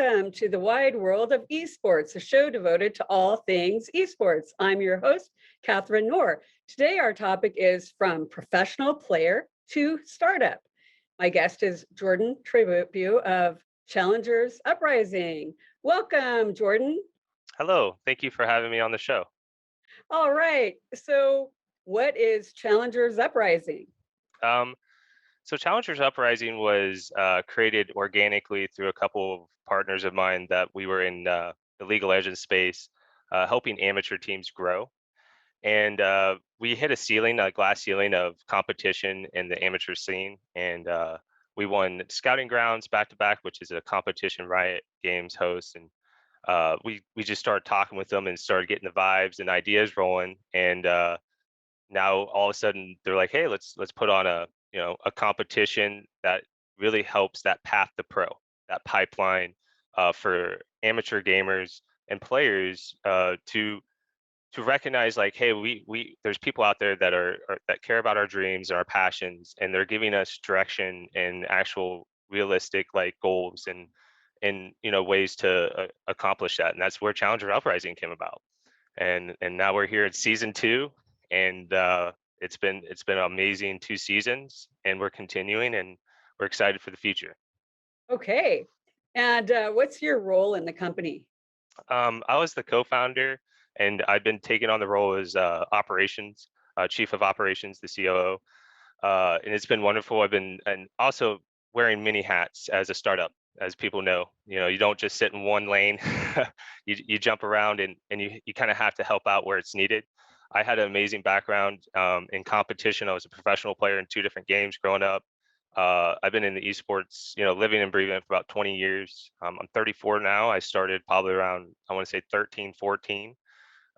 Welcome to the wide world of esports, a show devoted to all things esports. I'm your host, Katharine Nohr. Today, our topic is from professional player to startup. My guest is Jordan Trabue of Challenger Uprising. Welcome, Jordan. Hello, thank you for having me on the show. All right, so what is Challenger Uprising? So Challengers Uprising was created organically through a couple of partners of mine that we were in the League of Legends space, helping amateur teams grow. And we hit a glass ceiling of competition in the amateur scene. And we won Scouting Grounds back-to-back, which is a competition Riot Games host. And we just started talking with them and started getting the vibes and ideas rolling. And now all of a sudden they're like, hey, let's put on a competition that really helps that path to pro, that pipeline for amateur gamers and players to recognize, like, hey, we there's people out there that are that care about our dreams and our passions, and they're giving us direction and actual realistic like goals and ways to accomplish that. And that's where Challenger Uprising came about. And now we're here at season 2, and it's been an amazing 2 seasons, and we're continuing, and we're excited for the future. Okay, and what's your role in the company? I was the co-founder, and I've been taking on the role as operations, chief of operations, the COO, and it's been wonderful. I've been and also wearing many hats as a startup. As people know, you don't just sit in one lane. you jump around, and you kind of have to help out where it's needed. I had an amazing background in competition. I was a professional player in 2 different games growing up. I've been in the esports, living and breathing for about 20 years. I'm 34 now. I started probably around, I want to say 13, 14,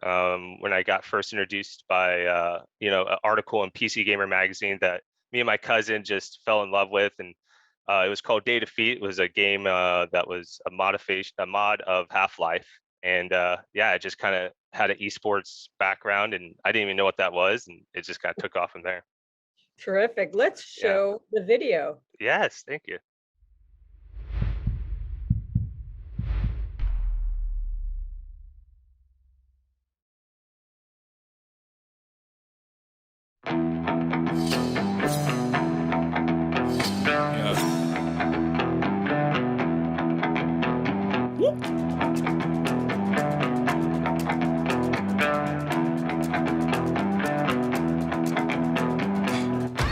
when I got first introduced by, an article in PC Gamer magazine that me and my cousin just fell in love with. And it was called Day Defeat. It was a game that was a mod of Half-Life. And I just kind of had an esports background, and I didn't even know what that was, and it just kind of took off from there. Terrific. Let's show the video. Yes, thank you.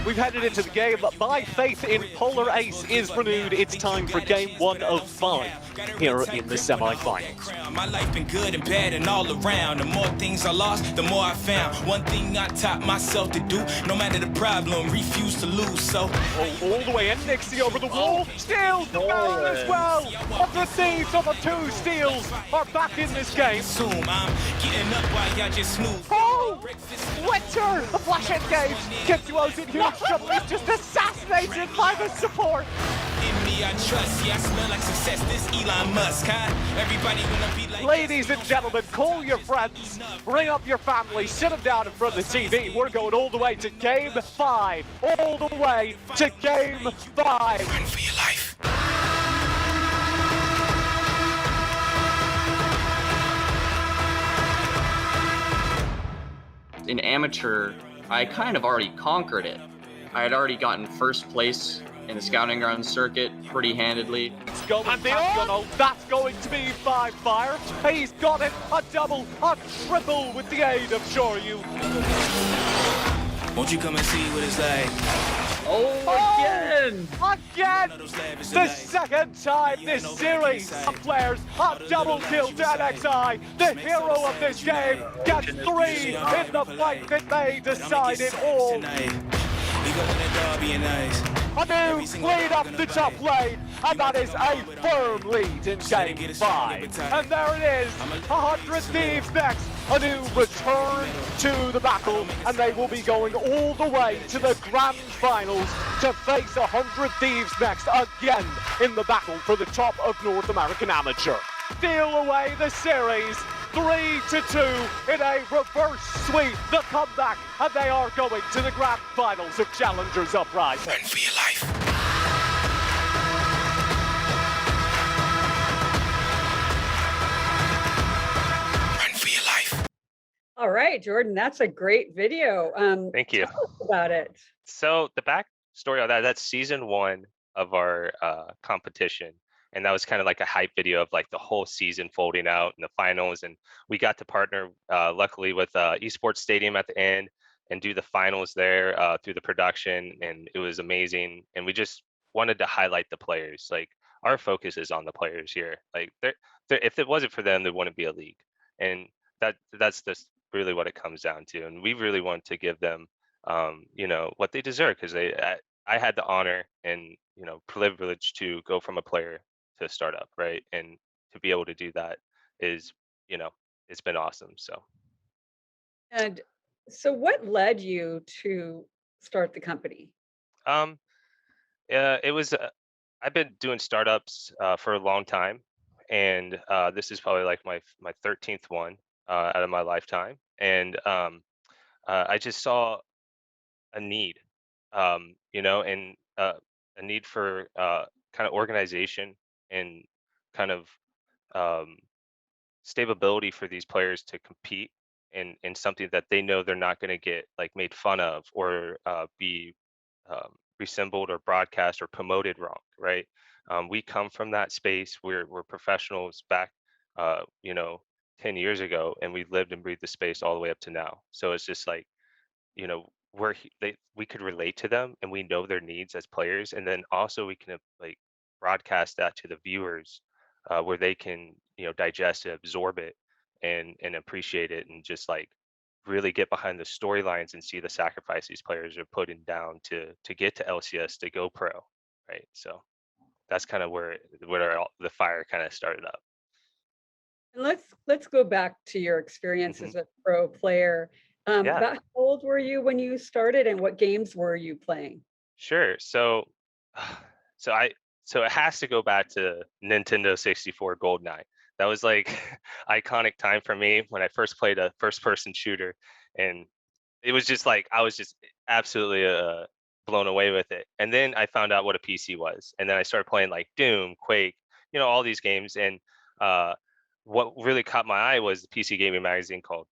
We've headed into the game. My faith in Polar Ace is renewed. It's time for game 1 of 5 here in the semi-finals. My life been good and bad and all around. The more things I lost, the more I found. One thing I taught myself to do, no matter the problem, refuse to lose. So all the way in, Nixie over the wall, steals the barrel as well. But the thieves of the 2 steals are back in this game. Assume I'm getting up while y'all just snooze. Oh! Winter! The flash engage! Kipduo's in huge trouble. He's just assassinated by the support. In me I trust, yeah, I smell like success. This Elon Musk, huh? Everybody wanna be like. Ladies and gentlemen, call your friends, bring up your family, sit them down in front of the TV. We're going all the way to game 5. All the way to game 5. Run for your life. In amateur, I kind of already conquered it. I had already gotten first place in the Scouting Grounds circuit pretty handedly. It's going that's going to be by fire. He's got it, a double, a triple with the aid of Shoryu. Won't you come and see what it's like? Again! The second time this series of players have double killed NXI. The hero of this game gets 3 in the fight that may decide it all. A new lead up the top lane, and that is a firm lead in game 5. And there it is, 100 Thieves next. A new return to the battle, and they will be going all the way to the grand finals to face 100 Thieves next again in the battle for the top of North American Amateur. Steal away the series, 3-2 in a reverse sweep, the comeback, and they are going to the grand finals of Challenger Uprising. Run for your life. All right, Jordan, that's a great video. Thank you. Tell us about it. So the backstory on that's season 1 of our competition. And that was kind of like a hype video of like the whole season folding out and the finals. And we got to partner, luckily, with Esports Stadium at the end and do the finals there through the production. And it was amazing. And we just wanted to highlight the players. Like, our focus is on the players here. Like, if it wasn't for them, there wouldn't be a league. And that's just really what it comes down to. And we really want to give them what they deserve, because I had the honor and privilege to go from a player to a startup, right? And to be able to do that is, it's been awesome. So And so what led you to start the company? um it was I've been doing startups for a long time, and this is probably like my 13th one out of my lifetime. And I just saw a need, and a need for kind of organization and kind of um, stability for these players to compete in something that they know they're not going to get like made fun of or be resembled or broadcast or promoted wrong, right? We come from that space. We're professionals back, uh, you know, 10 years ago, and we lived and breathed the space all the way up to now. So it's just like, we could relate to them, and we know their needs as players, and then also we can like broadcast that to the viewers, where they can digest it, absorb it, and appreciate it, and just like really get behind the storylines and see the sacrifice these players are putting down to get to LCS, to go pro, right? So that's kind of where the fire kind of started up. And let's go back to your experience Mhm. as a pro player. Yeah. About how old were you when you started, and what games were you playing? Sure. So, so I so it has to go back to Nintendo 64 GoldenEye. That was like iconic time for me when I first played a first-person shooter, and it was just like I was just absolutely blown away with it. And then I found out what a PC was, and then I started playing like Doom, Quake, all these games. And uh, what really caught my eye was the PC gaming magazine called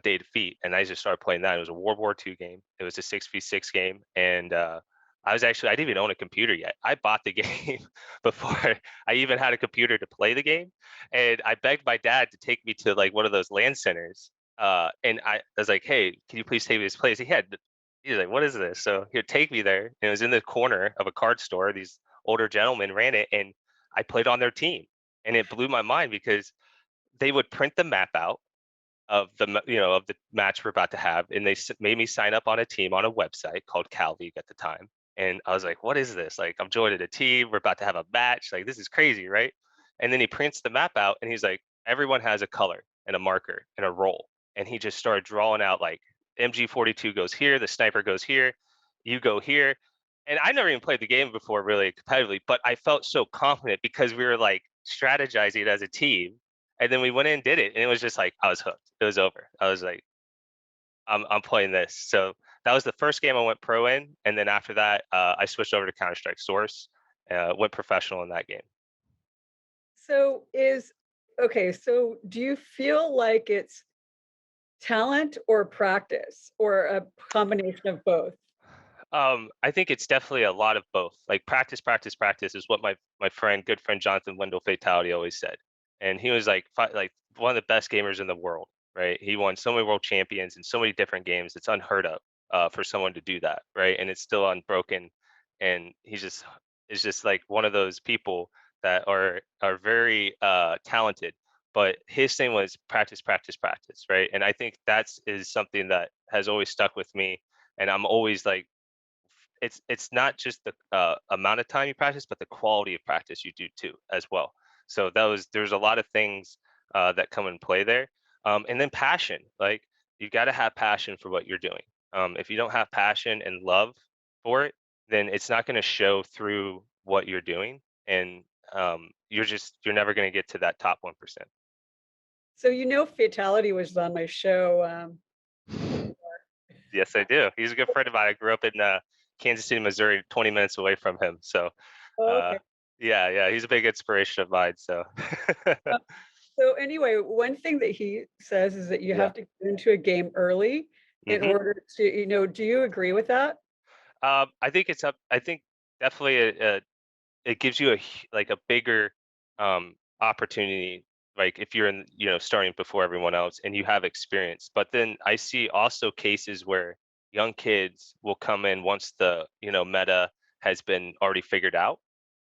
Day of Defeat, and I just started playing that. It was a World War II game. It was a 6v6 game, and I didn't even own a computer yet. I bought the game before I even had a computer to play the game, and I begged my dad to take me to like one of those LAN centers. And I was like, "Hey, can you please take me to this place?" He was like, "What is this?" So he'd take me there, and it was in the corner of a card store. These older gentlemen ran it, and I played on their team, and it blew my mind because they would print the map out of the match we're about to have, and they made me sign up on a team on a website called Cal League at the time. And I was like, "What is this? Like, I'm joining a team. We're about to have a match. Like, this is crazy, right?" And then he prints the map out, and he's like, "Everyone has a color and a marker and a role." And he just started drawing out like MG42 goes here, the sniper goes here, you go here. And I never even played the game before really competitively, but I felt so confident because we were like strategizing as a team. And then we went in and did it, and it was just like I was hooked. It was over. I was like, I'm playing this. So that was the first game I went pro in, and then after that, I switched over to Counter-Strike Source, went professional in that game. So so do you feel like it's talent or practice or a combination of both? I think it's definitely a lot of both. Like practice, practice, practice is what my good friend Jonathan Wendell Fatality always said, and he was like like one of the best gamers in the world, right? He won so many world champions in so many different games. It's unheard of for someone to do that, right? And it's still unbroken, and is just like one of those people that are very talented. But his thing was practice, practice, practice, right? And I think is something that has always stuck with me, and I'm always like it's not just the amount of time you practice, but the quality of practice you do too as well. So there's a lot of things that come in play there, and then passion. Like you got to have passion for what you're doing. If you don't have passion and love for it, then it's not going to show through what you're doing, and you're never going to get to that top 1%. So Fatality was on my show. Yes, I do. He's a good friend of mine. I grew up in Kansas City, Missouri, 20 minutes away from him. So, Okay. yeah, he's a big inspiration of mine. So, So anyway, one thing that he says is that you Yeah. have to get into a game early in Mhm. order to, do you agree with that? I think it's up. I think definitely it gives you like a bigger opportunity. Like if you're in, starting before everyone else and you have experience. But then I see also cases where young kids will come in once the meta has been already figured out,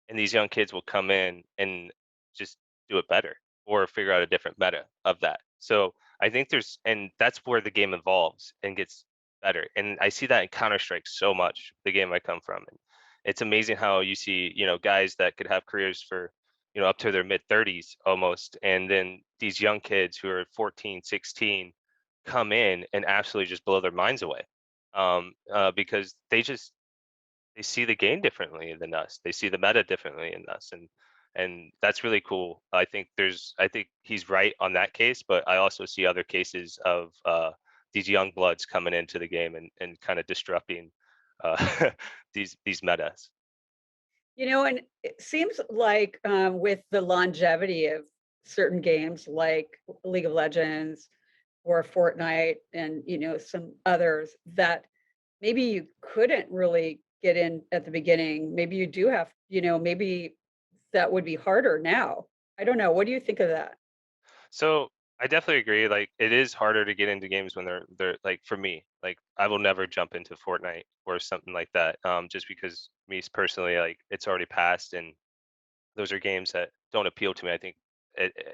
and these young kids will come in and just do it better or figure out a different meta of that. So I think and that's where the game evolves and gets better. And I see that in Counter Strike so much, the game I come from. And it's amazing how you see, guys that could have careers for, up to their mid 30s almost. And then these young kids who are 14, 16 come in and absolutely just blow their minds away. Because they see the game differently than us. They see the meta differently than us. And that's really cool. I think he's right on that case, but I also see other cases of these young bloods coming into the game and kind of disrupting uh, these metas. And it seems like with the longevity of certain games like League of Legends or Fortnite and, some others that maybe you couldn't really get in at the beginning. Maybe you do have, maybe that would be harder now. I don't know. What do you think of that? So I definitely agree. Like it is harder to get into games when they're like for me, like I will never jump into Fortnite or something like that. Just because me personally, like it's already passed and those are games that don't appeal to me. I think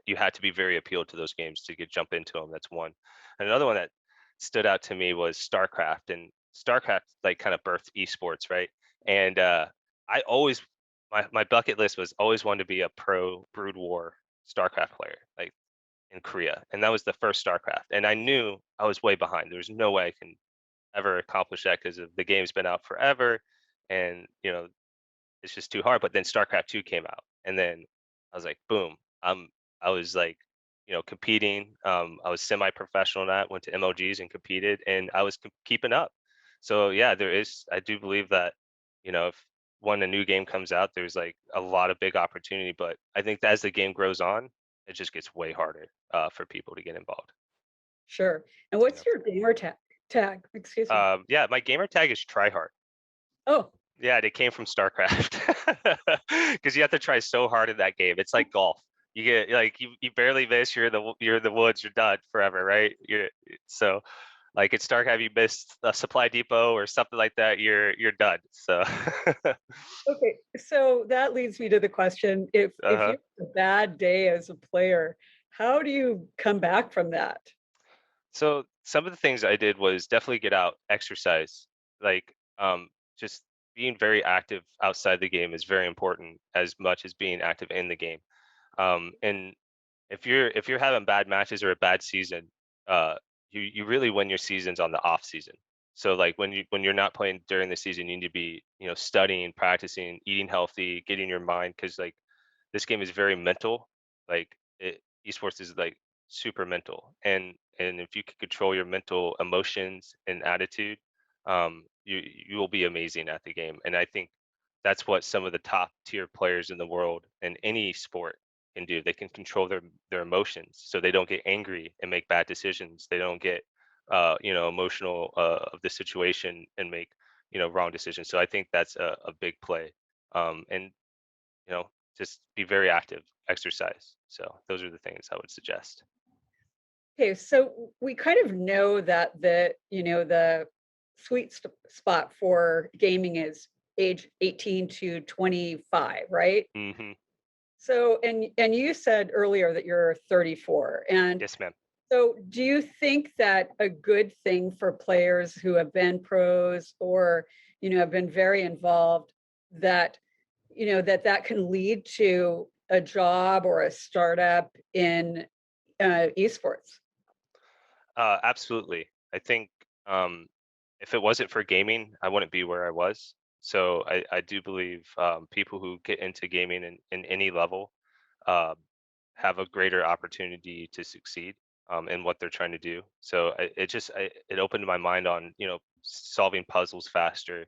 you had to be very appealed to those games to jump into them. That's one. And another one that stood out to me was Starcraft, and Starcraft like kind of birthed esports, right? And I always my bucket list was always wanted to be a pro Brood War Starcraft player, like in Korea, and that was the first Starcraft. And I knew I was way behind. There was no way I can ever accomplish that because the game's been out forever, and it's just too hard. But then StarCraft 2 came out, and then I was like, boom. I was like, competing. I was semi-professional in that. Went to MLGs and competed, and I was keeping up. So yeah, there is. I do believe that, if when a new game comes out, there's like a lot of big opportunity. But I think that as the game grows on, it just gets way harder for people to get involved. Sure. And You what's know. your gamer tag? Excuse me. Yeah, my gamer tag is tryhard. Oh, Yeah, they came from StarCraft because you have to try so hard in that game. It's like golf. You get like you barely miss. You're in the woods. You're done forever, right? So like at StarCraft, you missed a supply depot or something like that. You're done. So okay. So that leads me to the question: if uh-huh. you have a bad day as a player, how do you come back from that? So some of the things I did was definitely get out, exercise, like just being very active outside the game is very important as much as being active in the game. And if you're having bad matches or a bad season, uh, you really win your seasons on the off season. So like when you're not playing during the season, you need to be studying, practicing, eating healthy, getting your mind because like this game is very mental. Like esports is like super mental, and if you can control your mental emotions and attitude, you will be amazing at the game. And I think that's what some of the top tier players in the world in any sport can do. They can control their emotions, so they don't get angry and make bad decisions. They don't get emotional of the situation and make wrong decisions. So I think that's a big play. And you know just be very active, exercise. So those are the things I would suggest. Okay, so we kind of know that the sweet spot for gaming is age 18 to 25, right? Hmm. So, and you said earlier that you're 34. And Yes, ma'am. so do you think that a good thing for players who have been pros or, have been very involved that, that can lead to a job or a startup in esports? Absolutely. I think if it wasn't for gaming, I wouldn't be where I was. So I do believe people who get into gaming in any level uh, have a greater opportunity to succeed in what they're trying to do. So it opened my mind on solving puzzles faster,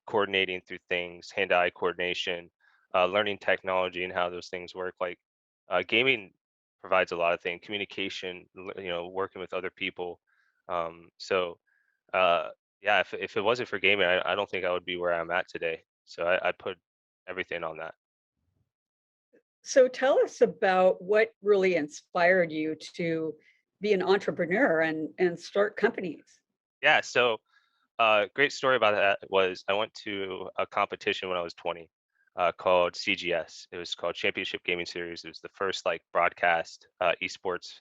coordinating through things, hand-eye coordination, learning technology and how those things work. Like gaming provides a lot of things, communication, working with other people. So yeah, if it wasn't for gaming, I don't think I would be where I'm at today. So I put everything on that. So tell us about what really inspired you to be an entrepreneur and start companies. Yeah, so great story about that was I went to a competition when I was 20 called CGS. It was called Championship Gaming Series. It was the first like broadcast esports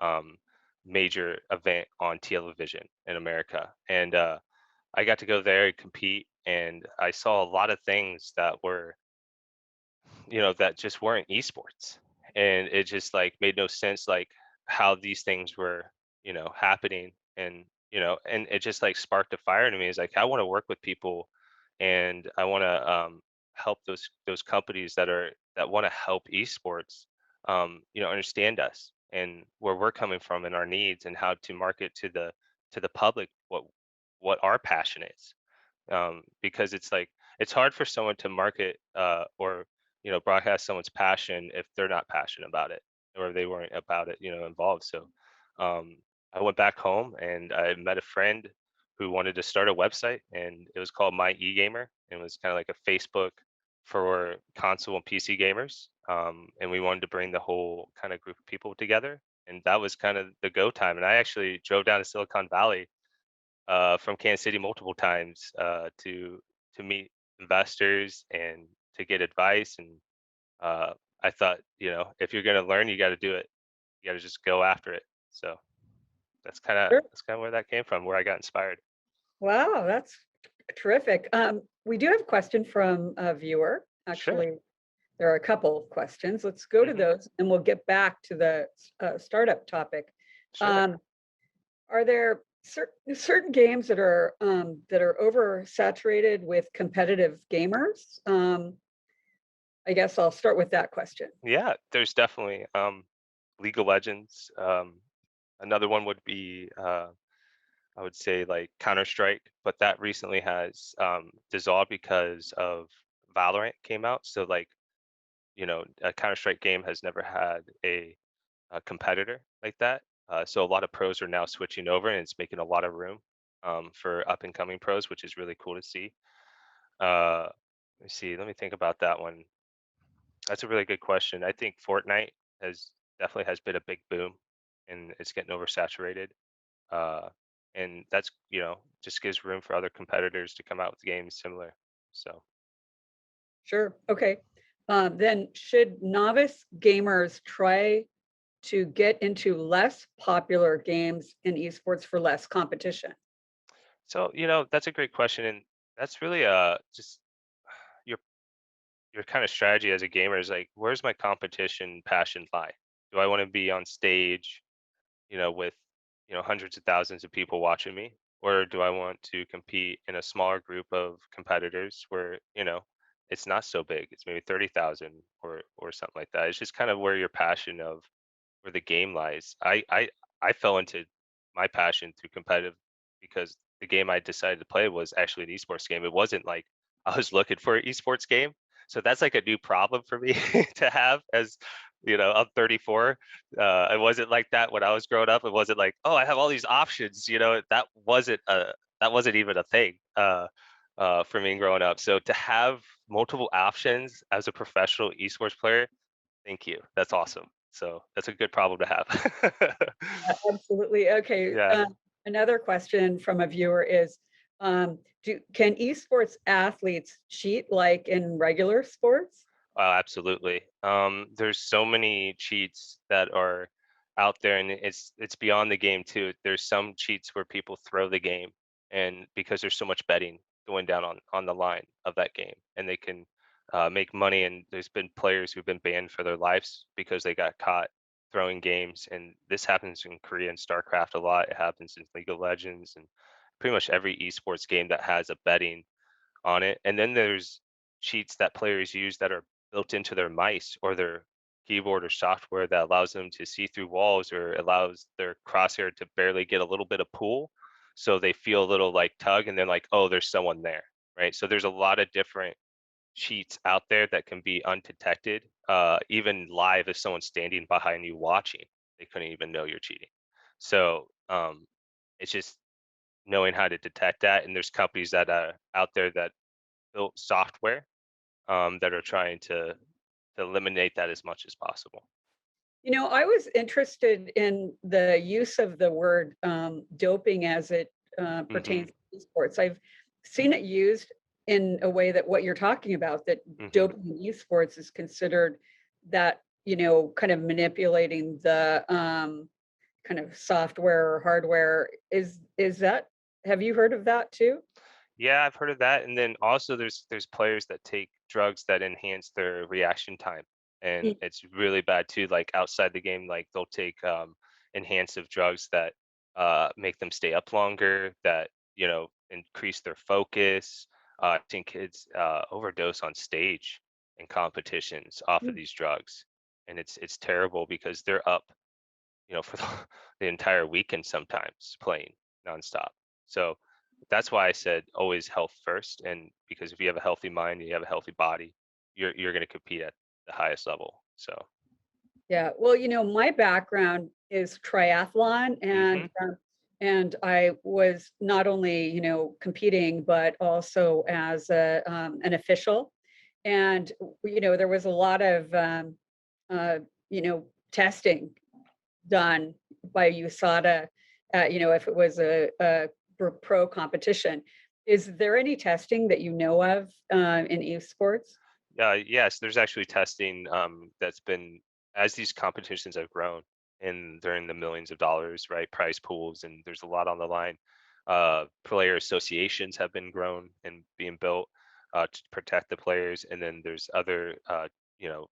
um, major event on television in America. And I got to go there and compete, and I saw a lot of things that were, that just weren't esports. And it just like made no sense, like how these things were, happening. And, and it just like sparked a fire to me. It's like, I want to work with people, and I want to help those companies that want to help esports, understand us and where we're coming from and our needs, and how to market to the public what our passion is. Because it's like it's hard for someone to market or broadcast someone's passion if they're not passionate about it, or they weren't about it involved. So um, I went back home and I met a friend who wanted to start a website, and it was called My eGamer, and it was kind of like a Facebook for console and PC gamers. And we wanted to bring the whole kind of group of people together, and that was kind of the go time. And I actually drove down to Silicon Valley from Kansas City multiple times to meet investors and to get advice. And uh, I thought, if you're going to learn, you got to do it. You got to just go after it. So Sure. that's kind of where that came from, where I got inspired. Wow, that's terrific. We do have a question from a viewer. Sure. Actually, there are a couple of questions. Let's go to Mhm. those, and we'll get back to the startup topic. Sure. Are there certain games that are oversaturated with competitive gamers? I guess I'll start with that question. Yeah, there's definitely League of Legends. Another one would be I would say like Counter-Strike, but that recently has dissolved because of Valorant came out. So like, a Counter-Strike game has never had a competitor like that. So a lot of pros are now switching over, and it's making a lot of room for up and coming pros, which is really cool to see. Let me see. Let me think about that one. That's a really good question. I think Fortnite has definitely has been a big boom, and it's getting oversaturated. Uh, and that's just gives room for other competitors to come out with games similar. So Sure. Okay. Then should novice gamers try to get into less popular games in esports for less competition? that's a great question, and that's really just your your kind of strategy as a gamer is like, where's my competition passion lie? Do I want to be on stage, with hundreds of thousands of people watching me, or do I want to compete in a smaller group of competitors where it's not so big, it's maybe 30,000 or something like that. It's just kind of where your passion of where the game lies. I fell into my passion through competitive because the game I decided to play was actually an esports game. It wasn't like I was looking for an esports game. So that's like a new problem for me to have as I'm 34. It wasn't like that when I was growing up. It wasn't like, oh, I have all these options. That wasn't even a thing for me growing up. So to have multiple options as a professional esports player, thank you. That's awesome. So that's a good problem to have. Absolutely. Okay. Yeah. Another question from a viewer is, can esports athletes cheat like in regular sports? Oh, absolutely. There's so many cheats that are out there, and it's beyond the game too. There's some cheats where people throw the game, and because there's so much betting going down on the line of that game, and they can make money. And there's been players who've been banned for their lives because they got caught throwing games. And this happens in Korea and Starcraft a lot. It happens in League of Legends and pretty much every esports game that has a betting on it. And then there's cheats that players use that are built into their mice or their keyboard or software that allows them to see through walls or allows their crosshair to barely get a little bit of pull. So they feel a little like tug, and then like, oh, there's someone there, right? So there's a lot of different cheats out there that can be undetected even live, if someone's standing behind you watching, they couldn't even know you're cheating. So it's just knowing how to detect that. And there's companies that are out there that build software that are trying to eliminate that as much as possible. I was interested in the use of the word doping as it pertains to esports. I've seen it used in a way that what you're talking about, that doping in esports is considered that, kind of manipulating the kind of software or hardware. Is that, have you heard of that too? Yeah, I've heard of that. And then also there's players that take drugs that enhance their reaction time. And Mm. it's really bad too. Like outside the game, like they'll take enhancing drugs that make them stay up longer, that, increase their focus. I've seen kids overdose on stage in competitions off of Mm. these drugs. And it's terrible because they're up, for the entire weekend sometimes playing nonstop. So that's why I said always health first. And because if you have a healthy mind, you have a healthy body, you're going to compete at the highest level. So Yeah, well, my background is triathlon, hmm and I was not only, competing, but also as an official. And, there was a lot of, uh, testing done by USADA, if it was a pro competition. Is there any testing that you know of in esports? yes, there's actually testing that's been, as these competitions have grown, and they're in the millions of dollars, right? Prize pools, and there's a lot on the line. Player associations have been grown and being built to protect the players, and then there's other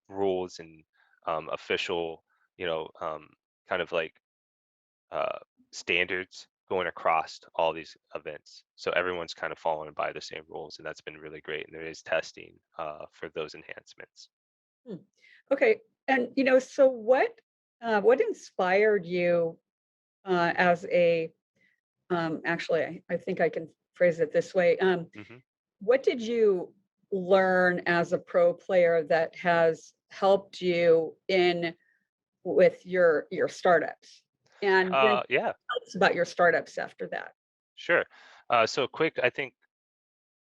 rules and official, kind of like uh, standards going across all these events. So everyone's kind of following by the same rules, and that's been really great. And there is testing for those enhancements. Hmm. Okay, and so what inspired you as a actually, I think I can phrase it this way. hmm What did you learn as a pro player that has helped you in with your startups? And then yeah, tell us about your startups after that. sure. So quick, I think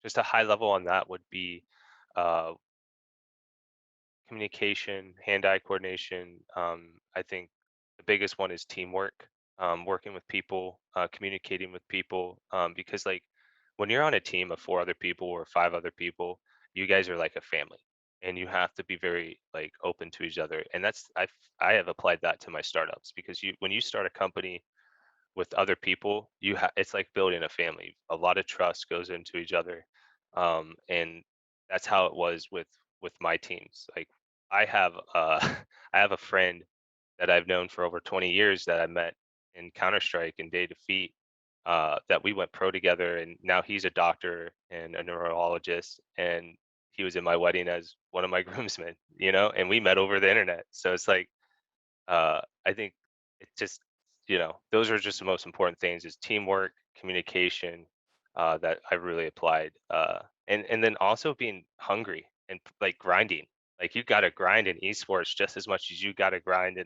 just a high level on that would be uh, communication, hand-eye coordination. I think the biggest one is teamwork, working with people, communicating with people. Because like when you're on a team of 4 other people or 5 other people, you guys are like a family, and you have to be very like open to each other. And I have applied that to my startups, because when you start a company with other people, it's like building a family. A lot of trust goes into each other, and that's how it was with my teams. Like I have I have a friend that I've known for over 20 years that I met in Counter Strike and Day Defeat. That we went pro together, and now he's a doctor and a neurologist, and he was in my wedding as one of my groomsmen. And we met over the internet. So it's like I think it just, those are just the most important things: is teamwork, communication, that I really applied, and then also being hungry and like grinding. Like you got to grind in esports just as much as you got to grind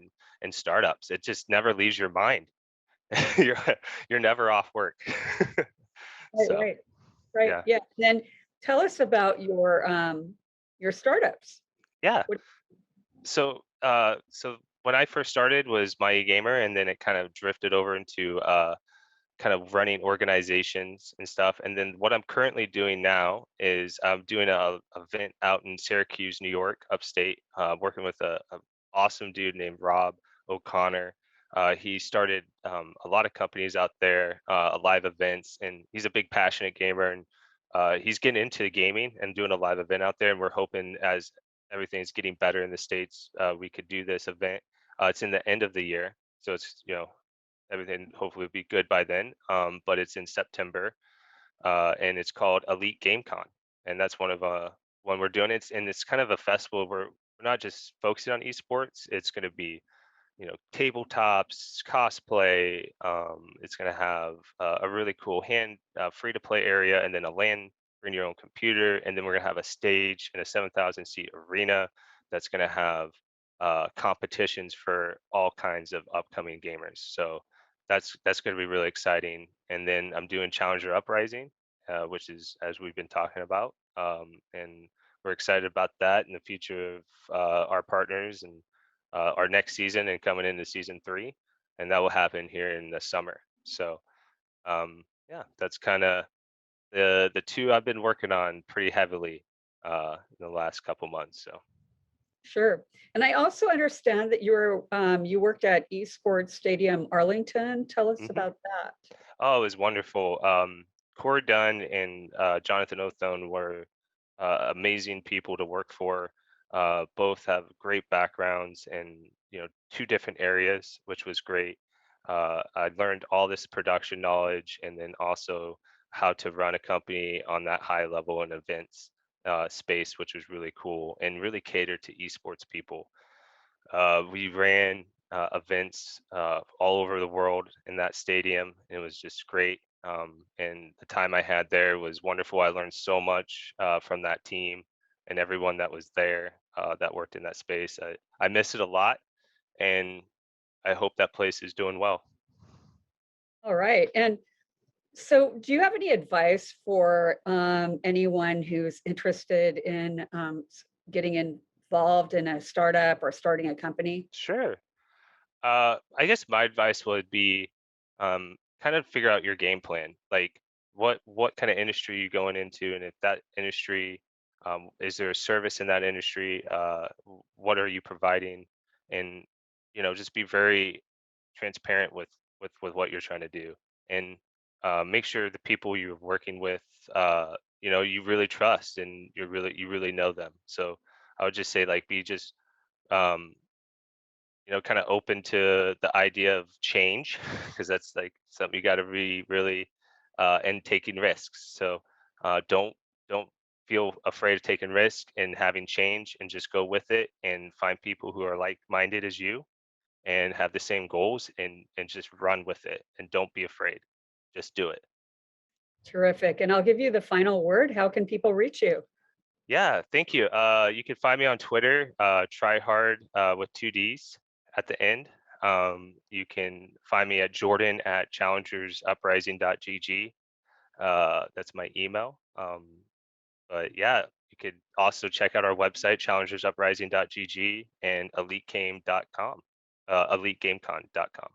in startups. It just never leaves your mind. you're you're never off work. Right, So right, right. yeah, Yeah. Then tell us about your startups. yeah. What, So when I first started was My Gamer, and then it kind of drifted over into kind of running organizations and stuff. And then what I'm currently doing now is I'm doing a event out in Syracuse, New York, upstate, working with a awesome dude named Rob O'Connor. He started a lot of companies out there, live events, and he's a big passionate gamer, and he's getting into gaming and doing a live event out there. And we're hoping, as everything's getting better in the States, we could do this event. It's in the end of the year, so it's, everything hopefully will be good by then. But it's in September, and it's called Elite Game Con, and that's one we're doing. It's kind of a festival where we're not just focusing on esports. It's going to be, tabletops, cosplay. It's going to have a really cool free to play area, and then a LAN, bring your own computer, and then we're going to have a stage and a 7,000 seat arena that's going to have competitions for all kinds of upcoming gamers. So that's going to be really exciting. And then I'm doing Challenger Uprising, which is, as we've been talking about, and we're excited about that and the future of our partners and our next season and coming into season 3, and that will happen here in the summer. So yeah, that's kind of the two I've been working on pretty heavily in the last couple months. So Sure. And I also understand that you worked at Esports Stadium Arlington. Tell us mhm. about that. Oh, it was wonderful. Corey Dunn and Jonathan Othone were amazing people to work for. Both have great backgrounds in, you know, 2 different areas, which was great. I learned all this production knowledge, and then also how to run a company on that high level in events space, which was really cool and really catered to esports people. We ran events all over the world in that stadium. It was just great. And the time I had there was wonderful. I learned so much from that team and everyone that was there that worked in that space. I miss it a lot, and I hope that place is doing well. All right. And so do you have any advice for anyone who's interested in getting involved in a startup or starting a company? Sure. I guess my advice would be kind of figure out your game plan. Like what kind of industry you going into, and if that industry, is there a service in that industry? What are you providing? And just be very transparent with what you're trying to do, and make sure the people you're working with, you really trust and you really know them. So I would just say, like, be just um, kind of open to the idea of change, because that's like something you got to be really and taking risks. So don't feel afraid of taking risk and having change, and just go with it and find people who are like-minded as you and have the same goals, and just run with it, and don't be afraid. Just do it. Terrific. And I'll give you the final word. How can people reach you? Yeah, thank you. You can find me on Twitter, try hard with 2 Ds at the end. You can find me at Jordan at challengersuprising.gg. That's my email. But yeah, you could also check out our website, challengersuprising.gg, and elitegame.com. Elitegamecon.com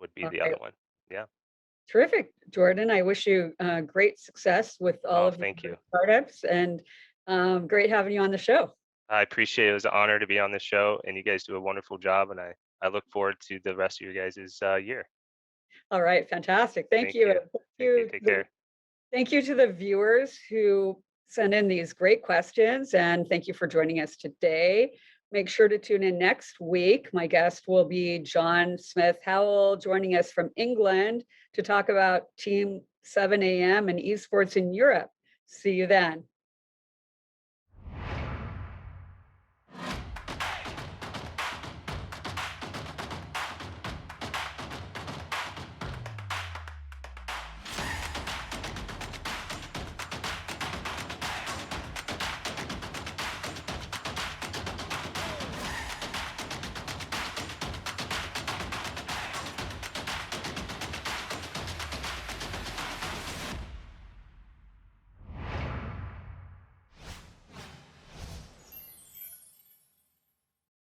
would be All the right. other one. Yeah. Terrific, Jordan. I wish you great success with all Oh, of thank your you. startups, and great having you on the show. I appreciate it. It was an honor to be on this show, and you guys do a wonderful job, and I look forward to the rest of your guys' year. All right, fantastic. Thank Thank you. you. And Thank you. Take care. thank you to the viewers who sent in these great questions, and thank you for joining us today. Make sure to tune in next week. My guest will be John Smith Howell, joining us from England to talk about Team 7 AM and esports in Europe. See you then.